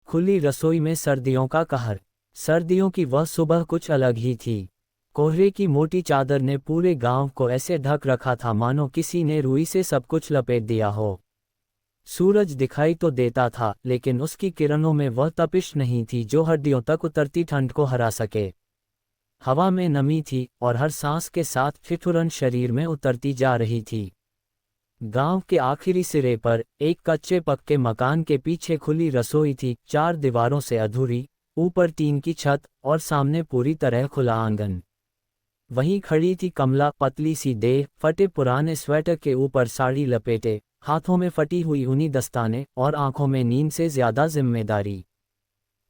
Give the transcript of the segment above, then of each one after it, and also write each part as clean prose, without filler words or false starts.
खुली रसोई में सर्दियों का कहर। सर्दियों की वह सुबह कुछ अलग ही थी। कोहरे की मोटी चादर ने पूरे गांव को ऐसे ढक रखा था मानो किसी ने रुई से सब कुछ लपेट दिया हो। सूरज दिखाई तो देता था, लेकिन उसकी किरणों में वह तपिश नहीं थी जो हड्डियों तक उतरती ठंड को हरा सके। हवा में नमी थी और हर सांस के साथ ठिठुरन शरीर में उतरती जा रही थी। गांव के आखिरी सिरे पर एक कच्चे पक्के मकान के पीछे खुली रसोई थी, 4 दीवारों से अधूरी, ऊपर टीन की छत और सामने पूरी तरह खुला आंगन। वहीं खड़ी थी कमला, पतली सी देह, फटे पुराने स्वेटर के ऊपर साड़ी लपेटे, हाथों में फटी हुई ऊनी दस्ताने और आंखों में नींद से ज्यादा जिम्मेदारी।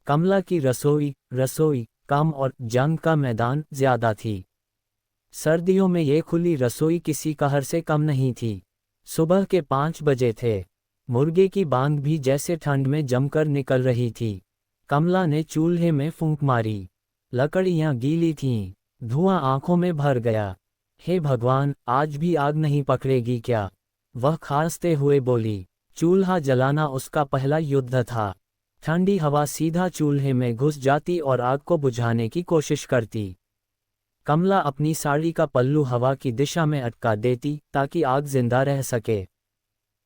कमला की रसोई कम और जंग का मैदान ज्यादा थी। सर्दियों में ये खुली रसोई किसी कहर से कम नहीं थी। सुबह के 5 बजे थे। मुर्गे की बांग भी जैसे ठंड में जमकर निकल रही थी। कमला ने चूल्हे में फूंक मारी। लकड़ियां गीली थीं, धुआं आंखों में भर गया। हे भगवान, आज भी आग नहीं पकड़ेगी क्या? वह खांसते हुए बोली। चूल्हा जलाना उसका पहला युद्ध था। ठंडी हवा सीधा चूल्हे में घुस जाती और आग को बुझाने की कोशिश करती। कमला अपनी साड़ी का पल्लू हवा की दिशा में अटका देती ताकि आग जिंदा रह सके।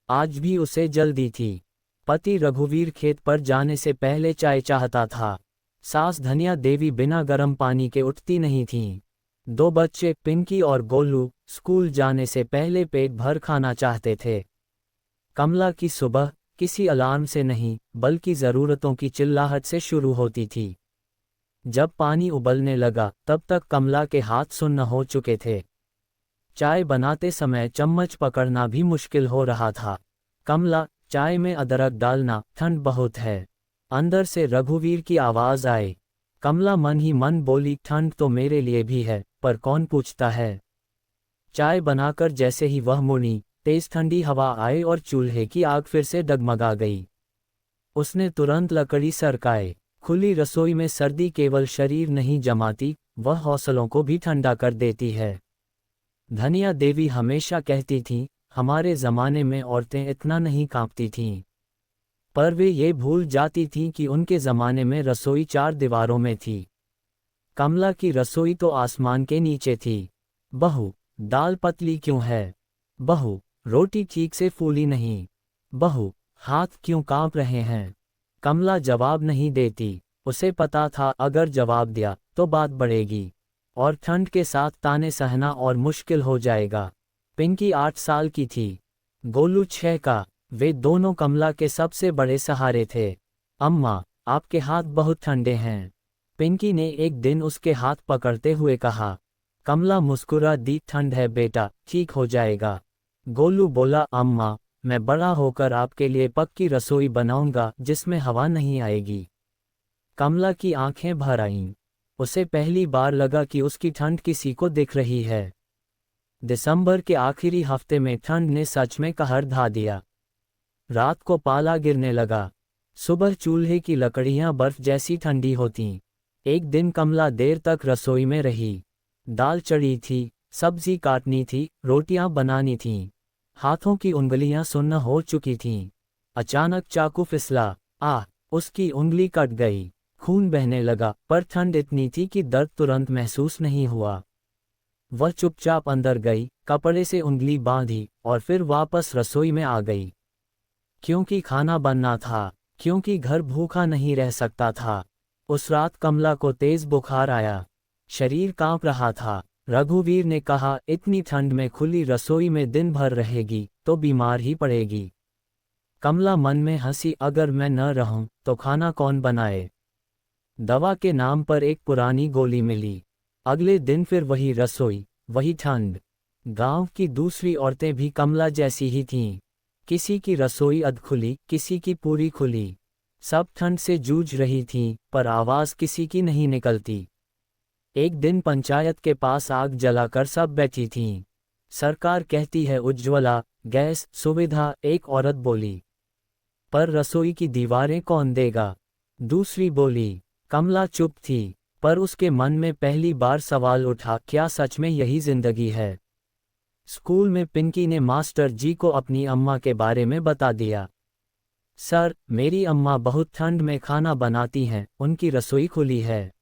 आज भी उसे जल्दी थी। पति रघुवीर खेत पर जाने से पहले चाय चाहता था। सास धनिया देवी बिना गर्म पानी के उठती नहीं थीं। 2 बच्चे पिंकी और गोलू स्कूल जाने से पहले पेट भर खाना चाहते थे। कमला की सुबह किसी अलार्म से नहीं, बल्कि ज़रूरतों की चिल्लाहट से शुरू होती थी। जब पानी उबलने लगा तब तक कमला के हाथ सुन्न हो चुके थे। चाय बनाते समय चम्मच पकड़ना भी मुश्किल हो रहा था। कमला, चाय में अदरक डालना, ठंड बहुत है। अंदर से रघुवीर की आवाज़ आई। कमला मन ही मन बोली, ठंड तो मेरे लिए भी है, पर कौन पूछता है। चाय बनाकर जैसे ही वह मुड़ी, तेज ठंडी हवा आई और चूल्हे की आग फिर से डगमगा गई। उसने तुरंत लकड़ी सरकाई। खुली रसोई में सर्दी केवल शरीर नहीं जमाती, वह हौसलों को भी ठंडा कर देती है। धनिया देवी हमेशा कहती थीं, हमारे ज़माने में औरतें इतना नहीं कांपती थीं। पर वे ये भूल जाती थीं कि उनके ज़माने में रसोई 4 दीवारों में थी। कमला की रसोई तो आसमान के नीचे थी। बहू, दाल पतली क्यों है? बहू, रोटी ठीक से फूली नहीं। बहू, हाथ क्यों कांप रहे हैं? कमला जवाब नहीं देती। उसे पता था अगर जवाब दिया तो बात बढ़ेगी और ठंड के साथ ताने सहना और मुश्किल हो जाएगा। पिंकी 8 साल की थी, गोलू 6 का। वे दोनों कमला के सबसे बड़े सहारे थे। अम्मा, आपके हाथ बहुत ठंडे हैं, पिंकी ने एक दिन उसके हाथ पकड़ते हुए कहा। कमला मुस्कुरा दी, ठंड है बेटा, ठीक हो जाएगा। गोलू बोला, अम्मा, मैं बड़ा होकर आपके लिए पक्की रसोई बनाऊंगा जिसमें हवा नहीं आएगी। कमला की आंखें भर आईं। उसे पहली बार लगा कि उसकी ठंड किसी को दिख रही है। दिसंबर के आखिरी हफ्ते में ठंड ने सच में कहर ढा दिया। रात को पाला गिरने लगा। सुबह चूल्हे की लकड़ियां बर्फ जैसी ठंडी होतीं। एक दिन कमला देर तक रसोई में रही। दाल चढ़ी थी, सब्जी काटनी थी, रोटियां बनानी थीं। हाथों की उंगलियां सुन्न हो चुकी थीं। अचानक चाकू फिसला। उसकी उंगली कट गई। खून बहने लगा, पर ठंड इतनी थी कि दर्द तुरंत महसूस नहीं हुआ। वह चुपचाप अंदर गई, कपड़े से उंगली बांधी और फिर वापस रसोई में आ गई। क्योंकि खाना बनना था, क्योंकि घर भूखा नहीं रह सकता था। उस रात कमला को तेज बुखार आया। शरीर कांप रहा था। रघुवीर ने कहा, इतनी ठंड में खुली रसोई में दिन भर रहेगी तो बीमार ही पड़ेगी। कमला मन में हंसी, अगर मैं न रहूं तो खाना कौन बनाए। दवा के नाम पर एक पुरानी गोली मिली। अगले दिन फिर वही रसोई, वही ठंड। गांव की दूसरी औरतें भी कमला जैसी ही थीं। किसी की रसोई अधखुली, किसी की पूरी खुली। सब ठंड से जूझ रही थीं, पर आवाज किसी की नहीं निकलती। एक दिन पंचायत के पास आग जलाकर सब बैठी थीं। सरकार कहती है उज्ज्वला गैस सुविधा, एक औरत बोली। पर रसोई की दीवारें कौन देगा? दूसरी बोली। कमला चुप थी, पर उसके मन में पहली बार सवाल उठा, क्या सच में यही जिंदगी है? स्कूल में पिंकी ने मास्टर जी को अपनी अम्मा के बारे में बता दिया। सर, मेरी अम्मा बहुत ठंड में खाना बनाती हैं, उनकी रसोई खुली है।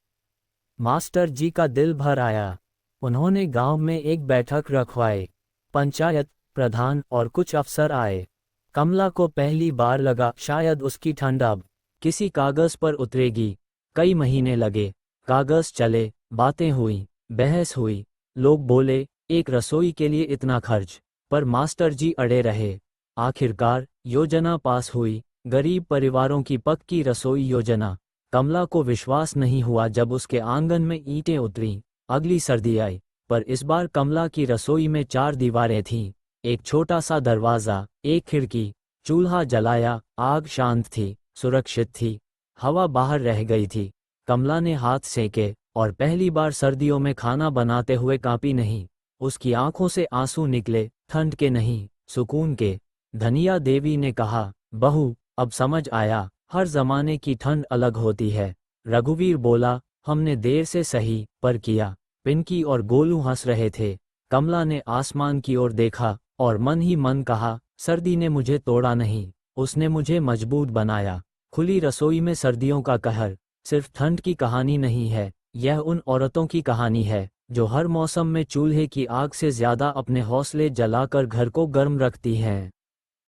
मास्टर जी का दिल भर आया। उन्होंने गांव में एक बैठक रखवाई। पंचायत प्रधान और कुछ अफसर आए। कमला को पहली बार लगा शायद उसकी ठंड अब किसी कागज पर उतरेगी। कई महीने लगे, कागज चले, बातें हुई, बहस हुई, लोग बोले एक रसोई के लिए इतना खर्च, पर मास्टर जी अड़े रहे। आखिरकार योजना पास हुई, गरीब परिवारों की पक्की रसोई योजना। कमला को विश्वास नहीं हुआ जब उसके आंगन में ईंटें उतरीं। अगली सर्दी आई, पर इस बार कमला की रसोई में 4 दीवारें थीं, एक छोटा सा दरवाज़ा, एक खिड़की, चूल्हा जलाया, आग शांत थी, सुरक्षित थी। हवा बाहर रह गई थी। कमला ने हाथ सेके और पहली बार सर्दियों में खाना बनाते हुए कांपी नहीं। उसकी आंखों से आंसू निकले, ठंड के नहीं, सुकून के। धनिया देवी ने कहा, बहू, अब समझ आया, हर जमाने की ठंड अलग होती है। रघुवीर बोला, हमने देर से सही, पर किया। पिंकी और गोलू हंस रहे थे। कमला ने आसमान की ओर देखा और मन ही मन कहा, सर्दी ने मुझे तोड़ा नहीं, उसने मुझे मजबूत बनाया। खुली रसोई में सर्दियों का कहर सिर्फ ठंड की कहानी नहीं है, यह उन औरतों की कहानी है जो हर मौसम में चूल्हे की आग से ज्यादा अपने हौसले जलाकर घर को गर्म रखती हैं।